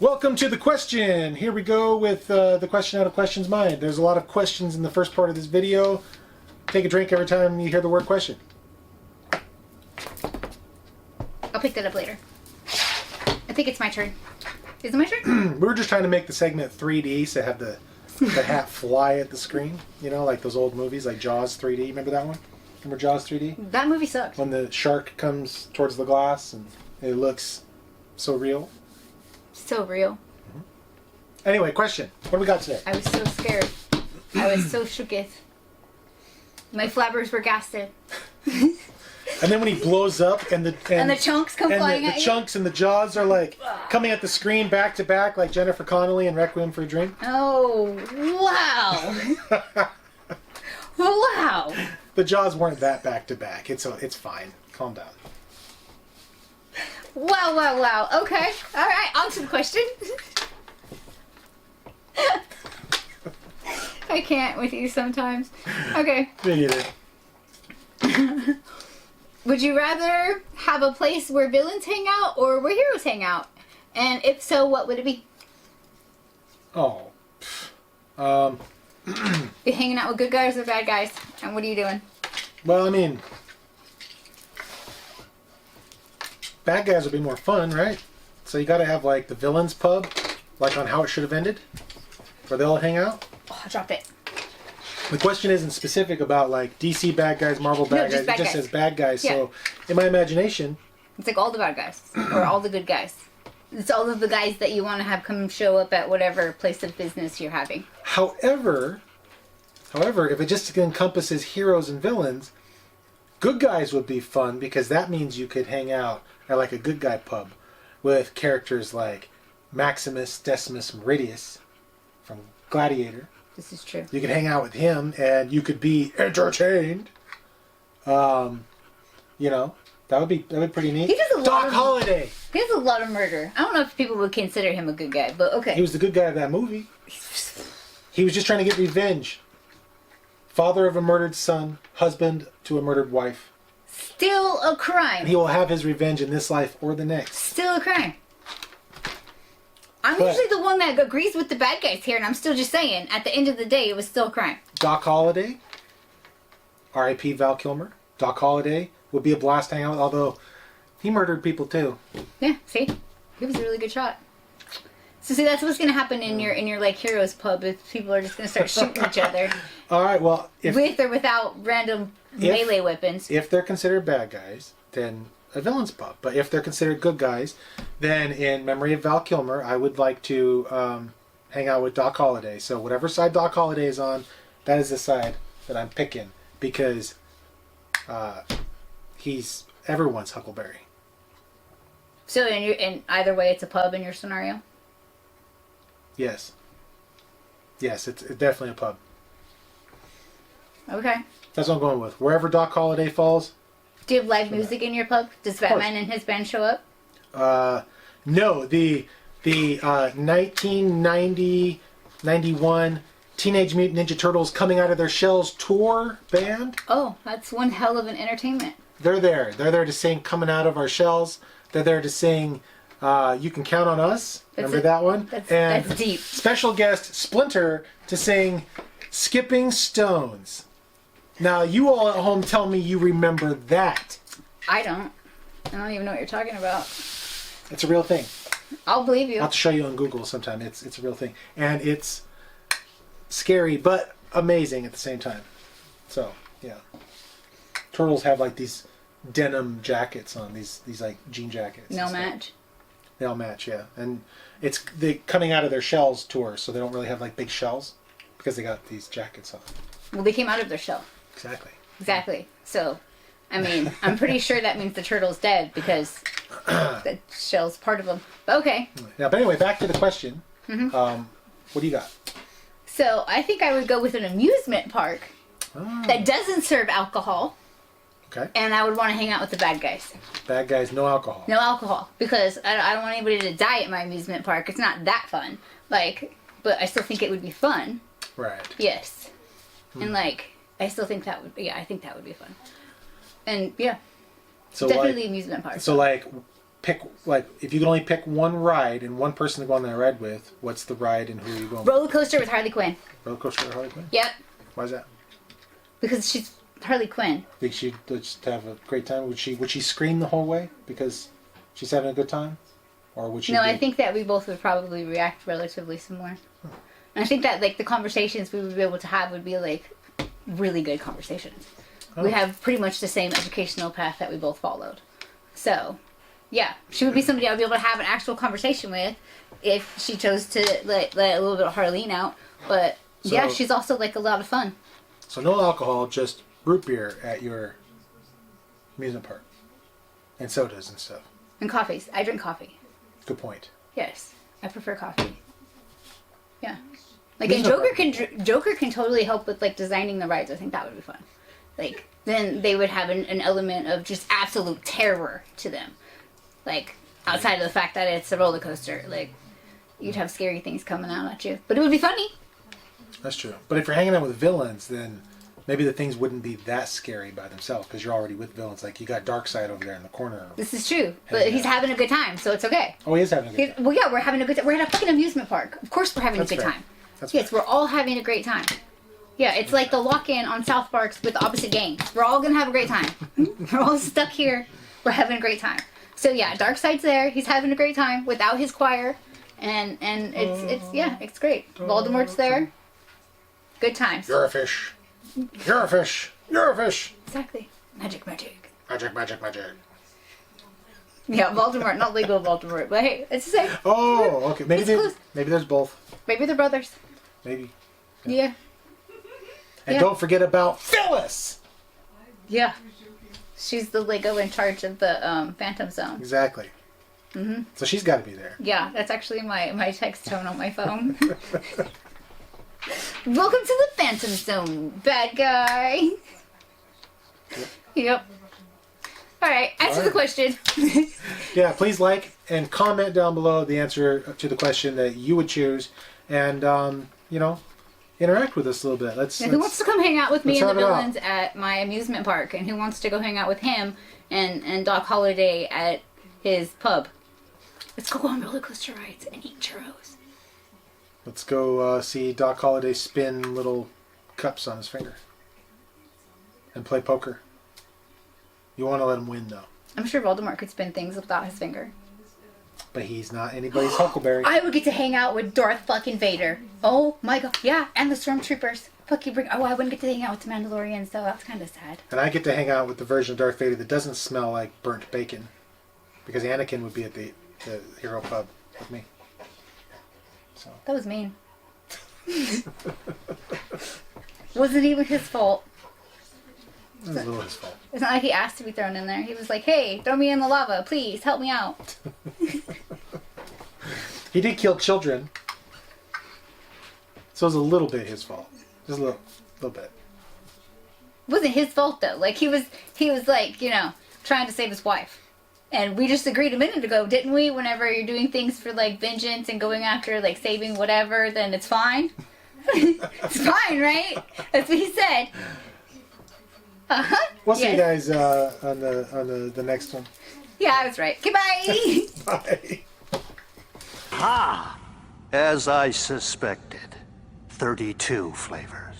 Welcome to the question. Here we go with the question out of question's mind. There's a lot of questions in the first part of this video. Take a drink every time you hear the word question. I'll pick that up later. I think it's my turn. Is it my turn? We were just trying to make the segment 3D, so have the hat fly at the screen. You know, like those old movies, like Jaws 3D. Remember that one? Remember Jaws 3D? That movie sucks. When the shark comes towards the glass and it looks so real. So real. Anyway, question. What do we got today? I was so scared. I was so shooketh. My flappers were gasted. And then when he blows up and the chunks come flying at you. The chunks and the jaws are like coming at the screen back to back like Jennifer Connelly in Requiem for a Dream. Oh, wow. Wow. The jaws weren't that back to back. It's fine. Calm down. Wow, wow, wow. Okay. All right. On to the question. I can't with you sometimes. Okay. Me either. Would you rather have a place where villains hang out or where heroes hang out? And if so, what would it be? Oh. You hanging out with good guys or bad guys? And what are you doing? Well, I mean, bad guys would be more fun, right? So you got to have like the villains pub, like on How It Should Have Ended, where they all hang out. Oh, I dropped it. The question isn't specific about like DC bad guys, Marvel bad guys. It just says bad guys. Yeah. So in my imagination, it's like all the bad guys or all the good guys. It's all of the guys that you want to have come show up at whatever place of business you're having. However, if it just encompasses heroes and villains, good guys would be fun because that means you could hang out at like a good guy pub with characters like Maximus Decimus Meridius from Gladiator. This is true. You could hang out with him and you could be entertained. You know, that would be pretty neat. He does a lot Doc of, Holliday. He does a lot of murder. I don't know if people would consider him a good guy, but okay. He was the good guy of that movie. He was just trying to get revenge. Father of a murdered son, husband to a murdered wife. Still a crime. He will have his revenge in this life or the next. Still a crime. I'm usually the one that agrees with the bad guys here, and I'm still just saying, at the end of the day, it was still a crime. Doc Holliday, R.I.P. Val Kilmer. Doc Holliday would be a blast to hang out with, although he murdered people too. Yeah, see? He was a really good shot. So see, that's what's going to happen in your like heroes pub if people are just going to start shooting each other. All right, well, with or without random melee weapons. If they're considered bad guys, then a villain's pub. But if they're considered good guys, then in memory of Val Kilmer, I would like to hang out with Doc Holliday. So whatever side Doc Holliday is on, that is the side that I'm picking because he's everyone's Huckleberry. So in either way, it's a pub in your scenario? Yes. Yes, it's definitely a pub. Okay. That's what I'm going with. Wherever Doc Holliday falls. Do you have live music in your pub? Does Batman and his band show up? No. The 1990-91 Teenage Mutant Ninja Turtles Coming Out of Their Shells tour band. Oh, that's one hell of an entertainment. They're there. They're there to sing Coming Out of Our Shells. They're there to sing You Can Count on Us. Remember that one? That's deep. Special guest Splinter to sing Skipping Stones. Now, you all at home tell me you remember that. I don't even know what you're talking about. It's a real thing. I'll believe you. I'll have to show you on Google sometime. It's a real thing. And it's scary, but amazing at the same time. So, yeah. Turtles have like these denim jackets on, these like jean jackets. No match? They all match, yeah. And it's the Coming Out of Their Shells tour, so they don't really have like big shells because they got these jackets on. Well, they came out of their shell. Exactly. So, I mean, I'm pretty sure that means the turtle's dead because the shell's part of them. But okay. Yeah, but anyway, back to the question. What do you got? So, I think I would go with an amusement park that doesn't serve alcohol. Okay. And I would want to hang out with the bad guys. Bad guys, no alcohol. No alcohol. Because I don't want anybody to die at my amusement park. It's not that fun. Like, but I still think it would be fun. Right. Yes. And like, I still think that would, I think that would be fun. And yeah. So definitely like, amusement park. So like, pick, like, if you can only pick one ride and one person to go on that ride with, what's the ride and who are you going with? Roller coaster with Harley Quinn. Roller coaster with Harley Quinn? Yep. Why is that? Because she's Harley Quinn. Think she'd just have a great time? Would she scream the whole way because she's having a good time? Or would she? No, I think that we both would probably react relatively similar. And I think that, like, the conversations we would be able to have would be, like, really good conversations. Oh. We have pretty much the same educational path that we both followed. So, yeah, she would be somebody I'd be able to have an actual conversation with if she chose to let a little bit of Harleen out. But, yeah, she's also, like, a lot of fun. So no alcohol, just root beer at your amusement park. And sodas and stuff. And coffees. I drink coffee. Good point. Yes, I prefer coffee. Yeah. Like, and Joker can totally help with, like, designing the rides. I think that would be fun. Like, then they would have an element of just absolute terror to them. Like, outside of the fact that it's a roller coaster. Like, you'd have scary things coming out at you. But it would be funny. That's true. But if you're hanging out with villains, then maybe the things wouldn't be that scary by themselves because you're already with villains. Like, you got Darkseid over there in the corner. This is true. But he's having a good time, so it's okay. Oh, he is having a good time. Well, yeah, we're having a good time. We're at a fucking amusement park. Of course we're having a good time. Yes, we're all having a great time. Yeah, it's like the lock-in on South Parks with the opposite gangs. We're all gonna have a great time. We're all stuck here. We're having a great time. So yeah, Darkseid's there. He's having a great time without his choir, and it's great. Voldemort's there. Good times. You're a fish. You're a fish. You're a fish. Exactly. Magic. Magic. Yeah, Voldemort, not legal Voldemort, but hey, it's the same. Oh, okay. Maybe there's both. Maybe they're brothers. Maybe. Yeah. And don't forget about Phyllis! Yeah. She's the Lego in charge of the Phantom Zone. Exactly. Mm-hmm. So she's got to be there. Yeah, that's actually my text tone on my phone. Welcome to the Phantom Zone, bad guy. Yep. Alright, answer the question. Yeah, please like and comment down below the answer to the question that you would choose. And, interact with us a little bit. Who wants to come hang out with me and the villains at my amusement park? And who wants to go hang out with him and Doc Holliday at his pub? Let's go on roller coaster rides and eat churros. Let's go see Doc Holliday spin little cups on his finger. And play poker. You want to let him win, though. I'm sure Voldemort could spin things without his finger. But he's not anybody's Huckleberry. I would get to hang out with Darth fucking Vader. Oh my god. Yeah, and the Stormtroopers. I wouldn't get to hang out with the Mandalorians, though. That's kind of sad. And I get to hang out with the version of Darth Vader that doesn't smell like burnt bacon. Because Anakin would be at the Hero Pub with me. So. That was mean. Wasn't even his fault. It was a little his fault. It's not like he asked to be thrown in there. He was like, hey, throw me in the lava. Please, help me out. He did kill children. So it was a little bit his fault. Just a little bit. It wasn't his fault, though. Like, he was like, trying to save his wife. And we just agreed a minute ago, didn't we? Whenever you're doing things for, like, vengeance and going after, like, saving whatever, then it's fine. It's fine, right? That's what he said. Uh-huh. We'll see you guys on the next one. Yeah, I was right. Goodbye. Bye. Ha! As I suspected. 32 flavors.